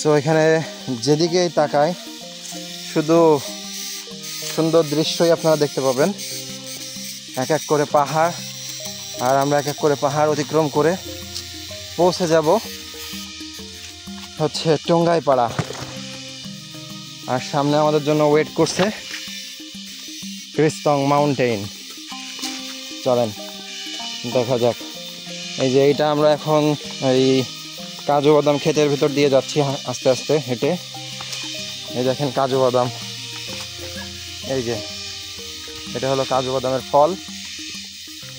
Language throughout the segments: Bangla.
সো এখানে যেদিকেই তাকায় শুধু সুন্দর দৃশ্যই আপনারা দেখতে পাবেন। এক এক করে পাহাড়, আর আমরা এক এক করে পাহাড় অতিক্রম করে পৌঁছে যাব হচ্ছে টঙ্গাইপাড়া। আর সামনে আমাদের জন্য ওয়েট করছে ক্রিস্তং মাউন্টেন। চলেন দেখা যাক। এই যে এইটা আমরা এখন এই কাজু বাদাম ক্ষেতের ভিতর দিয়ে যাচ্ছি আস্তে আস্তে হেঁটে। এই দেখেন কাজু বাদাম, এই যে এটা হলো কাজু বাদামের ফল,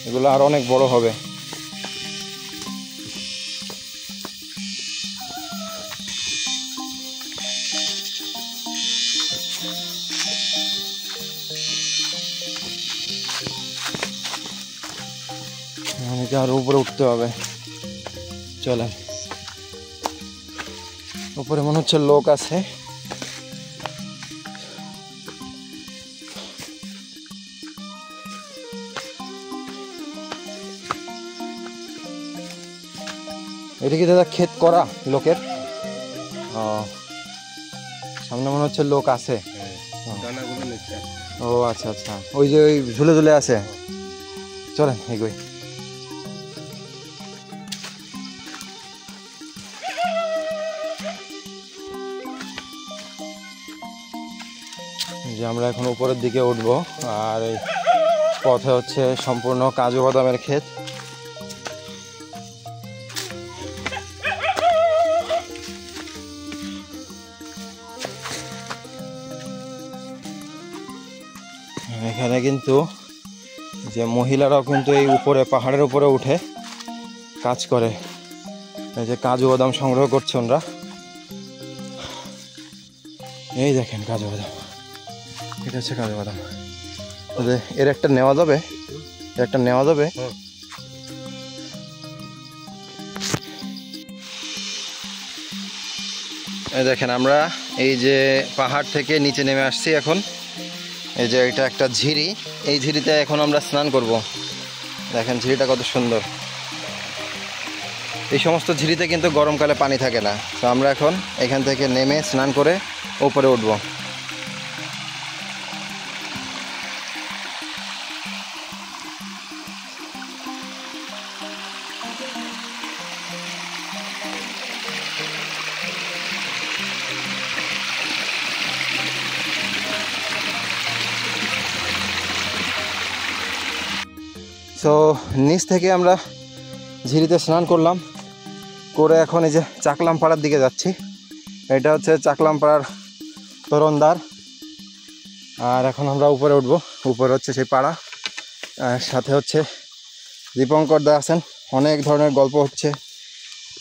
এগুলো আর অনেক বড় হবে। আমাকে আরো উপরে উঠতে হবে। চলেন, উপরে মনে হচ্ছে লোক আছে। এটা কি দাদা ক্ষেত করা লোকের? সামনে মনে হচ্ছে লোক আছে। ও আচ্ছা আচ্ছা, ওই যে ওই ঝুলে ঝুলে আছে। চলেন এগোই। যে আমরা এখন উপরের দিকে উঠবো, আর এই পথে হচ্ছে সম্পূর্ণ কাজু বাদামের ক্ষেত। এখানে কিন্তু যে মহিলারাও কিন্তু এই উপরে পাহাড়ের উপরে উঠে কাজ করে। এই যে কাজু বাদাম সংগ্রহ করছে ওরা। এই দেখেন কাজু বাদাম, এটা হচ্ছে কাজু বাদাম। এর একটা নেওয়া যাবে, এর একটা নেওয়া যাবে। এই দেখেন আমরা এই যে পাহাড় থেকে নিচে নেমে আসছি এখন। এই যে এটা একটা ঝিরি, এই ঝিরিতে এখন আমরা স্নান করব। দেখেন ঝিরিটা কত সুন্দর। এই সমস্ত ঝিরিতে কিন্তু গরমকালে পানি থাকে না। তো আমরা এখন এখান থেকে নেমে স্নান করে উপরে উঠব। সো নিচ থেকে আমরা ঝিরিতে স্নান করলাম, করে এখন এই যে চাকলাম পাড়ার দিকে যাচ্ছি। এটা হচ্ছে চাকলাম পাড়ার তরণদ্বার। আর এখন আমরা উপরে উঠবো। উপরে হচ্ছে সেই পাড়া, আর সাথে হচ্ছে দীপঙ্কর দা আছেন। অনেক ধরনের গল্প হচ্ছে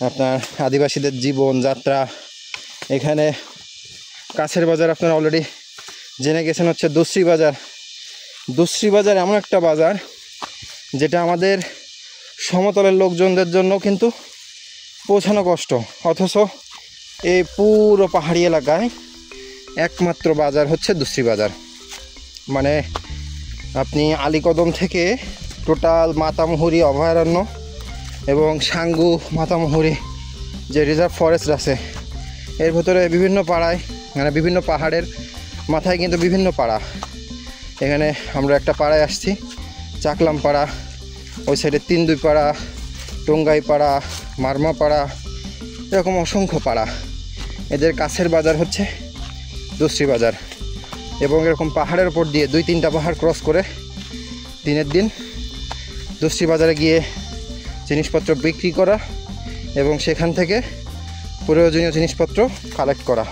আপনার আদিবাসীদের জীবন যাত্রা। এখানে কাছের বাজার আপনারা অলরেডি জেনে গেছেন হচ্ছে দুশ্রী বাজার। দুশ্রী বাজার এমন একটা বাজার যেটা আমাদের সমতলের লোকজনদের জন্য কিন্তু পৌঁছানো কষ্ট, অথচ এই পুরো পাহাড়ি এলাকায় একমাত্র বাজার হচ্ছে দুশ্রী বাজার। মানে আপনি আলীকদম থেকে টোটাল মাতামুহুরি অভয়ারণ্য এবং সাঙ্গু মাতামুহুরি যে রিজার্ভ ফরেস্ট আছে, এর ভেতরে বিভিন্ন পাড়ায়, মানে বিভিন্ন পাহাড়ের মাথায় কিন্তু বিভিন্ন পাড়া। এখানে আমরা একটা পাড়ায় আসছি, চাকলাম পাড়া। ওই সাইডে ৩-২ পাড়া, টঙ্গাই পাড়া, মারমা পাড়া, এরকম অসংখ্য পাড়া। এদের কাছের বাজার হচ্ছে দুশ্রী বাজার। এবং এরকম পাহাড়ের উপর দিয়ে ২-৩টা পাহাড় ক্রস করে দিনের দিন দুশ্রী বাজারে গিয়ে জিনিসপত্র বিক্রি করা এবং সেখান থেকে প্রয়োজনীয় জিনিসপত্র কালেক্ট করা,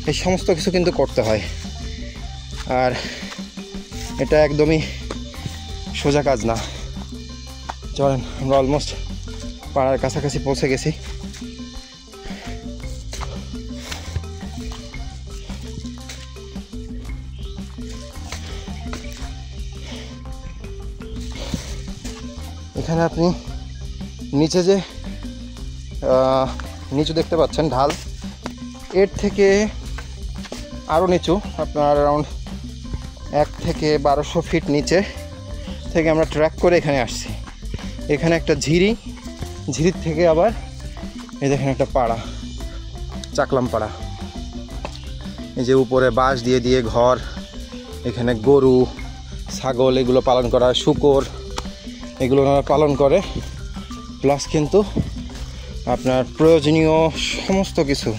এই সমস্ত কিছু কিন্তু করতে হয়। আর এটা একদমই সোজা কাজ না। চলেন, আমরা অলমোস্ট পাড়ার কাছাকাছি পৌঁছে গেছি। এখানে আপনি নিচে যে নিচু দেখতে পাচ্ছেন ঢাল, এর থেকে আরও নিচু আপনার অ্যারাউন্ড 1 থেকে 1200 ফিট নিচে থেকে আমরা ট্র্যাক করে এখানে আসছি। এখানে একটা ঝিরি, ঝিরির থেকে আবার এই দেখেন একটা পাড়া, চাকলামপাড়া। এই যে উপরে বাঁশ দিয়ে দিয়ে ঘর, এখানে গরু ছাগল এগুলো পালন করা হয়, শূকর এগুলো ওনারা পালন করে। প্লাস কিন্তু আপনার প্রয়োজনীয় সমস্ত কিছু,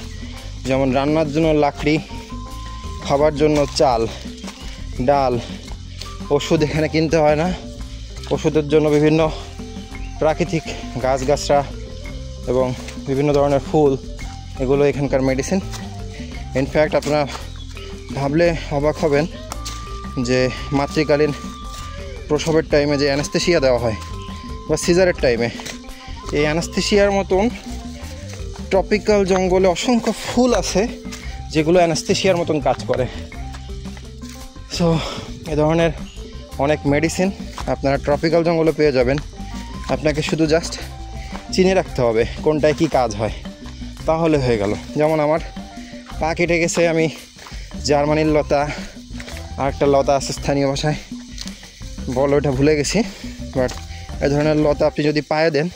যেমন রান্নার জন্য লাকড়ি, খাবার জন্য চাল ডাল, ওষুধ এখানে কিনতে হয় না। ওষুধের জন্য বিভিন্ন প্রাকৃতিক গাছগাছরা এবং বিভিন্ন ধরনের ফুল, এগুলো এখানকার মেডিসিন। ইনফ্যাক্ট আপনারা ভাবলে অবাক হবেন যে মাতৃকালীন প্রসবের টাইমে যে অ্যানাস্থেশিয়া দেওয়া হয় বা সিজারের টাইমে, এই অ্যানাস্থেশিয়ার মতন ট্রপিক্যাল জঙ্গলে অসংখ্য ফুল আছে যেগুলো অ্যানাস্থেশিয়ার মতন কাজ করে। সো এ ধরনের অনেক মেডিসিন আপনারা ট্রপিক্যাল জঙ্গলে পেয়ে যাবেন। আপনাকে শুধু জাস্ট চিনে রাখতে হবে কোনটায় কী কাজ হয়, তাহলে হয়ে গেল। যেমন আমার পা কেটে গেছে, আমি জার্মানির লতা, আর একটা লতা আছে স্থানীয় ভাষায় বল, ওটা ভুলে গেছি, বাট এ ধরনের লতা আপনি যদি পায়ে দেন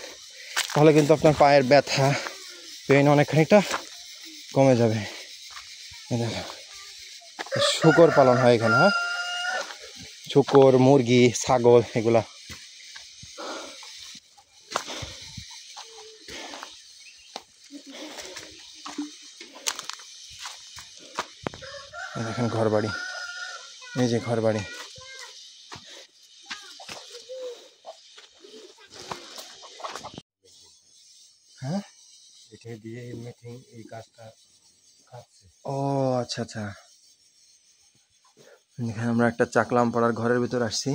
তাহলে কিন্তু আপনার পায়ের ব্যথা পেইন অনেকখানিটা কমে যাবে। শূকর পালন হয় এখানে, হ্যাঁ, শূকর, মুরগি, ছাগল এগুলা। দেখেন ঘর বাড়ি, এই যে ঘর বাড়ি। হ্যাঁ, এটা দিয়ে এই কাজটা খাচ্ছে। ও আচ্ছা আচ্ছা। এখানে আমরা একটা চাকলামপাড়ার ঘরের ভিতর আসছি।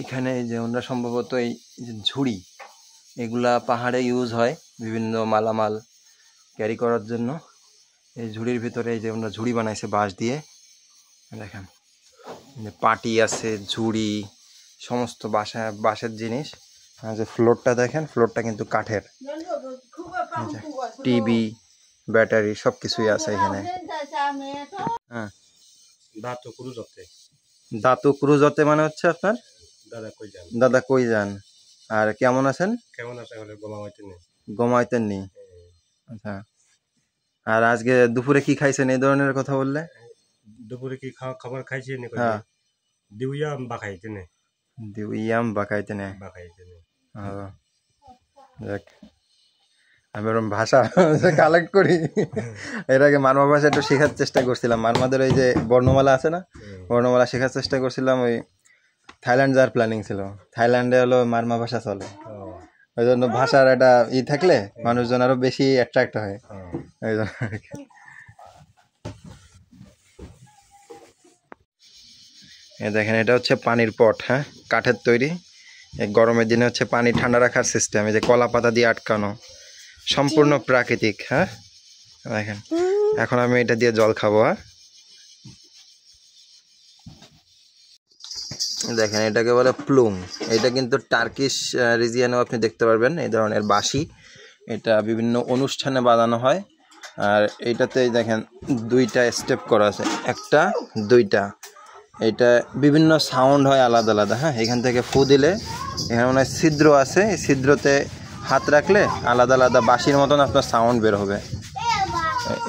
এখানে যে ওনারা সম্ভবত এই যে ঝুড়ি, এগুলা পাহাড়ে ইউজ হয় বিভিন্ন মালামাল ক্যারি করার জন্য। এই ঝুড়ির ভিতরে এই যে ওনারা ঝুড়ি বানাইছে বাঁশ দিয়ে। দেখেন পাটি আছে, ঝুড়ি, সমস্ত বাঁশের জিনিস। আর যে ফ্লোরটা দেখেন, ফ্লোরটা কিন্তু কাঠের। টিভি, ব্যাটারি সব কিছুই আছে এখানে। হ্যাঁ, দাতু ক্রুজতে মানে হচ্ছে আপনার দাদা কই যান। আর কেমন আছেন? গোমাইতেন নি। আচ্ছা, আর আজকে দুপুরে কি খাইছেন এই ধরনের কথা বললে? দুপুরে কি খাবার খাইছি? হ্যাঁ, দিউয়াম বাখাইতে নে। দিউয়াম বাকাইতে নে। দেখ, আমি ওরকম ভাষা কালেক্ট করি। এর আগে মারমা ভাষা একটু শেখার চেষ্টা করছিলাম। মারমাদের ওই যে বর্ণমালা আছে না, বর্ণমালা শেখার চেষ্টা করছিলাম। ওই থাইল্যান্ড যাওয়ার প্ল্যানিং ছিল। থাইল্যান্ডে হলো মারমা ভাষা চলে, ওই জন্য ভাষার একটা থাকলে মানুষজন আরো বেশি অ্যাট্রাক্ট হয়। ওই জন্য দেখেন, এটা হচ্ছে পানির পট। হ্যাঁ, কাঠের তৈরি। এই গরমের দিনে হচ্ছে পানি ঠান্ডা রাখার সিস্টেম। এই যে কলা পাতা দিয়ে আটকানো, সম্পূর্ণ প্রাকৃতিক। হ্যাঁ, দেখেন এখন আমি এটা দিয়ে জল খাবো। হ্যাঁ, দেখেন এটাকে বলে প্লুম। এটা কিন্তু টার্কিশ রিজিয়নেও আপনি দেখতে পারবেন এই ধরনের বাঁশি। এটা বিভিন্ন অনুষ্ঠানে বাজানো হয়। আর এইটাতে দেখেন দুইটা স্টেপ করা আছে, একটা দুইটা। এটা বিভিন্ন সাউন্ড হয় আলাদা আলাদা। হ্যাঁ, এখান থেকে ফু দিলে এখানে মনে হয় ছিদ্র আছে, এই ছিদ্রতে হাত রাখলে আলাদা আলাদা বাঁশির মতন আপনার সাউন্ড বের হবে।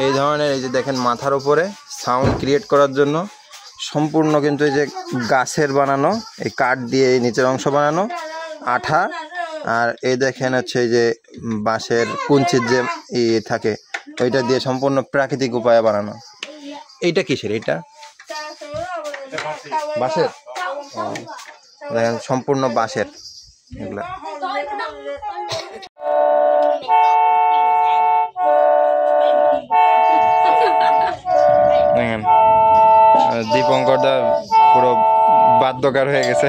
এই ধরনের এই যে দেখেন মাথার উপরে সাউন্ড ক্রিয়েট করার জন্য সম্পূর্ণ কিন্তু এই যে গাছের বানানো, এই কাঠ দিয়ে এই নিচের অংশ বানানো, আঠা। আর এই দেখেন হচ্ছে এই যে বাঁশের কুঞ্চির যে থাকে, ওইটা দিয়ে সম্পূর্ণ প্রাকৃতিক উপায়ে বানানো। এইটা কিসের? এইটা বাঁশের। দেখেন সম্পূর্ণ বাঁশের এগুলা। দেখেন দীপঙ্কর দা পুরো বাদ্যকার হয়ে গেছে।